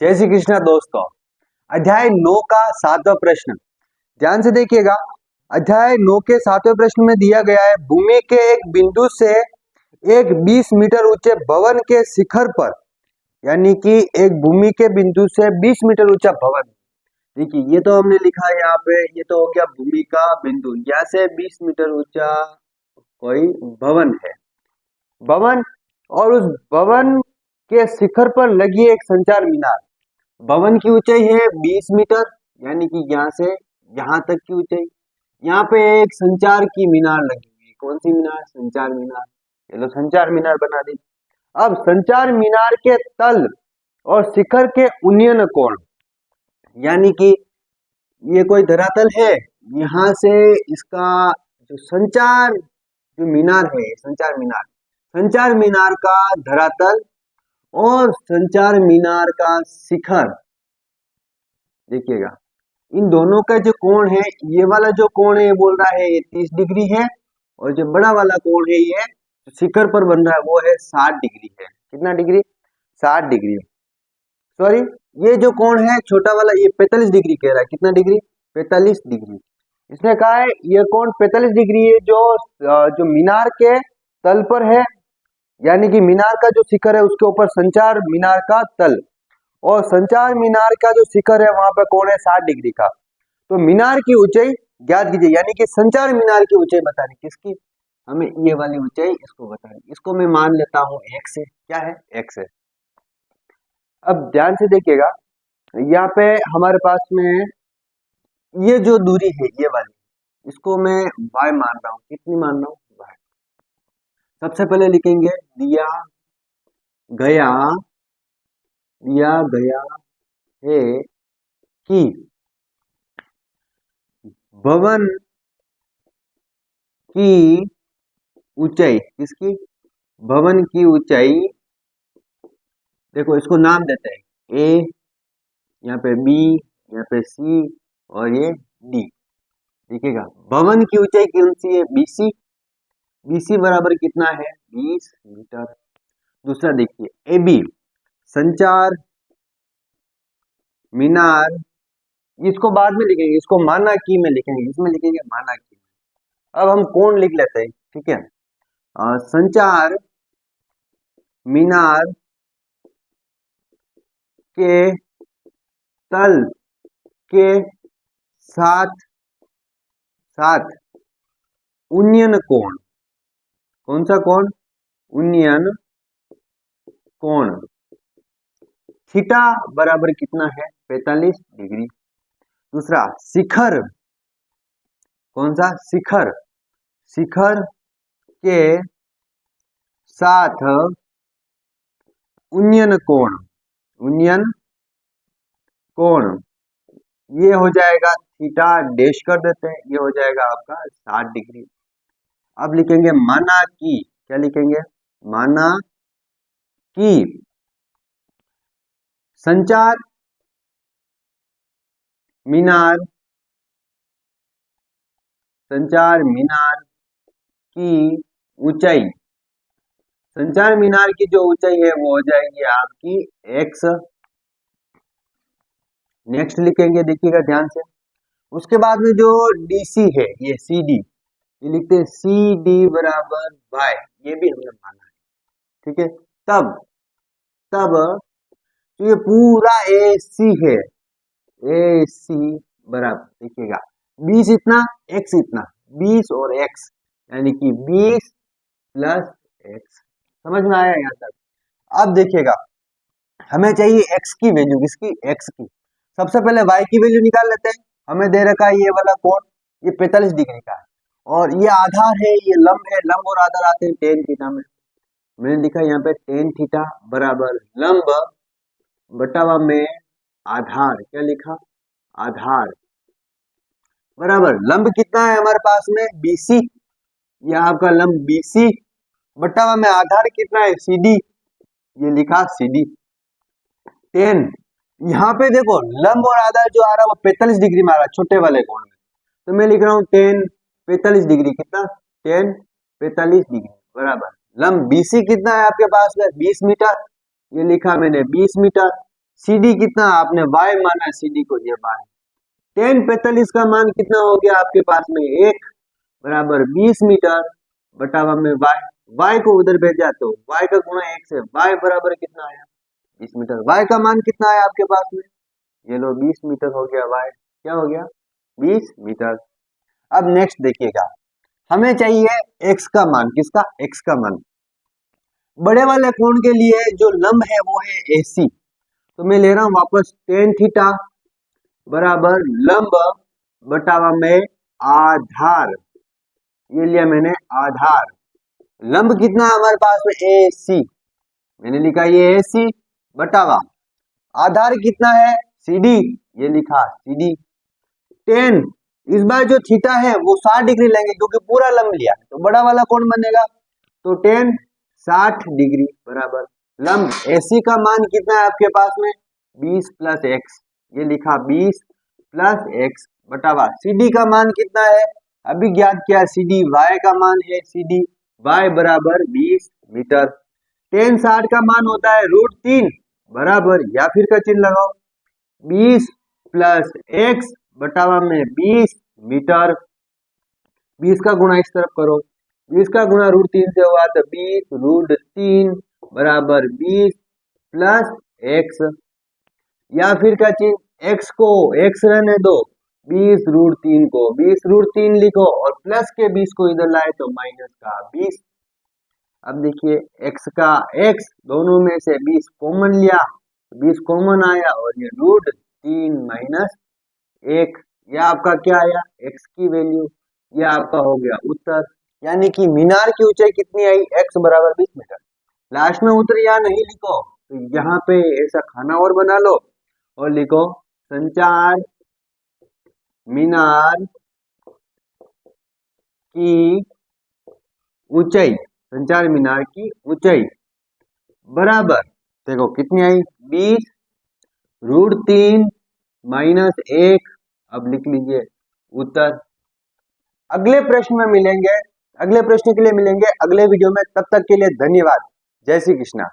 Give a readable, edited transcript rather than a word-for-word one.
जय श्री कृष्ण दोस्तों। अध्याय 9 का 7वां प्रश्न ध्यान से देखिएगा। अध्याय 9 के 7वें प्रश्न में दिया गया है, भूमि के एक बिंदु से एक 20 मीटर ऊंचे भवन के शिखर पर, यानी कि एक भूमि के बिंदु से 20 मीटर ऊंचा भवन। देखिए ये तो हमने लिखा है यहाँ पे, ये तो हो गया भूमि का बिंदु, यहाँ से 20 मीटर ऊंचा कोई भवन है। भवन और उस भवन के शिखर पर लगी एक संचार मीनार। भवन की ऊंचाई है 20 मीटर, यानी कि यहाँ से यहाँ तक की ऊंचाई। यहाँ पे एक संचार की मीनार लगी हुई। कौन सी मीनार? संचार मीनार। चलो संचार मीनार बना दी। अब संचार मीनार के तल और शिखर के उन्नयन कोण, यानी कि ये कोई धरातल है, यहाँ से इसका जो संचार जो मीनार है, संचार मीनार का धरातल और संचार मीनार का शिखर, देखिएगा इन दोनों का जो कोण है, ये वाला जो कोण है ये बोल रहा है ये 30 डिग्री है, और जो बड़ा वाला कोण है ये शिखर पर बन रहा है वो है 60 डिग्री है। कितना डिग्री? 60 डिग्री। सॉरी, ये जो कोण है छोटा वाला ये 45 डिग्री कह रहा है। कितना डिग्री? 45 डिग्री। इसने कहा है ये कोण 45 डिग्री है जो मीनार के तल पर है, यानी कि मीनार का जो शिखर है उसके ऊपर संचार मीनार का तल, और संचार मीनार का जो शिखर है वहां पर कोण है 60 डिग्री का। तो मीनार की ऊंचाई ज्ञात कीजिए, यानी कि संचार मीनार की ऊंचाई बतानी। किसकी? हमें ये वाली ऊंचाई इसको बतानी। इसको मैं मान लेता हूं x है। क्या है? x है। अब ध्यान से देखिएगा, यहाँ पे हमारे पास में ये जो दूरी है ये वाली, इसको मैं y मान रहा हूँ। कितनी मान रहा हूँ? y। सबसे पहले लिखेंगे दिया गया है कि भवन की ऊंचाई, किसकी? भवन की ऊंचाई, देखो इसको नाम देते हैं ए, यहाँ पे बी, यहाँ पे सी और ये डी। देखिएगा भवन की ऊंचाई कौन सी है? बीसी। बीसी बराबर कितना है? 20 मीटर। दूसरा देखिए ए बी, संचार मीनार, इसको बाद में लिखेंगे, इसको माना की में लिखेंगे, इसमें लिखेंगे माना की। अब हम कोण लिख लेते हैं, ठीक है। संचार मीनार के तल के साथ साथ उन्नयन कोण, कौन सा कोण? उन्नयन कोण थीटा बराबर कितना है? 45 डिग्री। दूसरा शिखर, कौन सा? शिखर। शिखर के साथ उन्नयन कोण, ये हो जाएगा थीटा डैश कर देते हैं, ये हो जाएगा आपका 60 डिग्री। अब लिखेंगे माना कि, क्या लिखेंगे? माना कि संचार मीनार की ऊंचाई, संचार मीनार की जो ऊंचाई है वो हो जाएगी आपकी x। नेक्स्ट लिखेंगे, देखिएगा ध्यान से। उसके बाद में जो DC है, ये CD, ये लिखते हैं CD बराबर y, ये भी हमने माना है, ठीक है। तब ये पूरा AC है, AC बराबर, देखिएगा 20 इतना, x इतना, 20 और x, यानी कि 20 प्लस x। समझ में आया यहाँ तक? अब देखिएगा हमें चाहिए x की वैल्यू, किसकी? x की। सबसे पहले y की वैल्यू निकाल लेते हैं। हमें दे रखा है ये वाला कोण, ये 45 डिग्री का है, और ये आधार है, ये लंब है। लंब और आधार आते हैं टेन थीटा में। मैंने लिखा यहाँ पे टेन थीटा बराबर लंब बटावा में आधार। क्या लिखा? आधार बराबर लंब कितना है हमारे पास में? BC, यह आपका लंब BC बटावा में आधार कितना है? CD, ये लिखा CD। 10, यहाँ पे देखो लंब और आधार जो आ रहा है वो 45 डिग्री में आ रहा है, छोटे वाले कोण में, तो मैं लिख रहा हूँ 10 45 डिग्री। कितना? 10 45 डिग्री बराबर लंब BC कितना है आपके पास में? 20 मीटर, ये लिखा मैंने 20 मीटर। CD कितना आपने y माना, CD को ये y। tan 45 का मान कितना हो गया आपके पास में 1 बराबर 20 मीटर बटावा में y को उधर भेजा तो y का गुणा 1 से y बराबर कितना आया 20 मीटर। y का मान कितना है आपके पास में, ये लो 20 मीटर हो गया, y क्या हो गया 20 मीटर। अब नेक्स्ट देखिएगा, हमें चाहिए x का मान, किसका, x का मान। बड़े वाले कोण के लिए जो लंब है वो है AC, तो मैं ले रहा हूं वापस tan थीटा बराबर लंब बटावा में आधार, ये लिया मैंने आधार। लंब कितना है हमारे पास में AC, मैंने लिखा ये AC बटावा आधार कितना है CD, ये लिखा CD। tan इस बार जो थीटा है वो 60 डिग्री लेंगे क्योंकि पूरा लंब लिया है, तो बड़ा वाला कौन बनेगा, तो tan 60 डिग्री बराबर लंब AC का मान कितना है आपके पास में 20 प्लस x, ये लिखा 20 प्लस x बटावा CD का मान कितना है, अभी ज्ञात किया CD, y का मान है CD, y बराबर 20 मीटर। tan 60 का मान होता है √3 बराबर, या फिर का चिन्ह लगाओ 20 प्लस x बटावा में 20 मीटर। 20 का गुणा इस तरफ करो, 20 का गुणा √3 से हुआ तो 20 √3 बराबर 20 प्लस x, या फिर का चिन्ह x को x रहने दो, 20 √3 को 20 √3 लिखो और प्लस के 20 को इधर लाए तो माइनस का 20। अब देखिए x का x दोनों में से 20 कॉमन लिया, 20 कॉमन आया और ये √3 माइनस 1, यह आपका क्या आया x की वैल्यू, यह आपका हो गया उत्तर। यानी कि मीनार की ऊंचाई कितनी आई, x बराबर 20 मीटर। लास्ट में उत्तर यहाँ नहीं लिखो तो यहाँ पे ऐसा खाना और बना लो और लिखो संचार मीनार की ऊंचाई, संचार मीनार की ऊंचाई बराबर, देखो कितनी आई 20 √3 माइनस 1, अब लिख लीजिए उत्तर। अगले प्रश्न में मिलेंगे, अगले प्रश्न के लिए मिलेंगे अगले वीडियो में, तब तक के लिए धन्यवाद। जय श्री कृष्णा।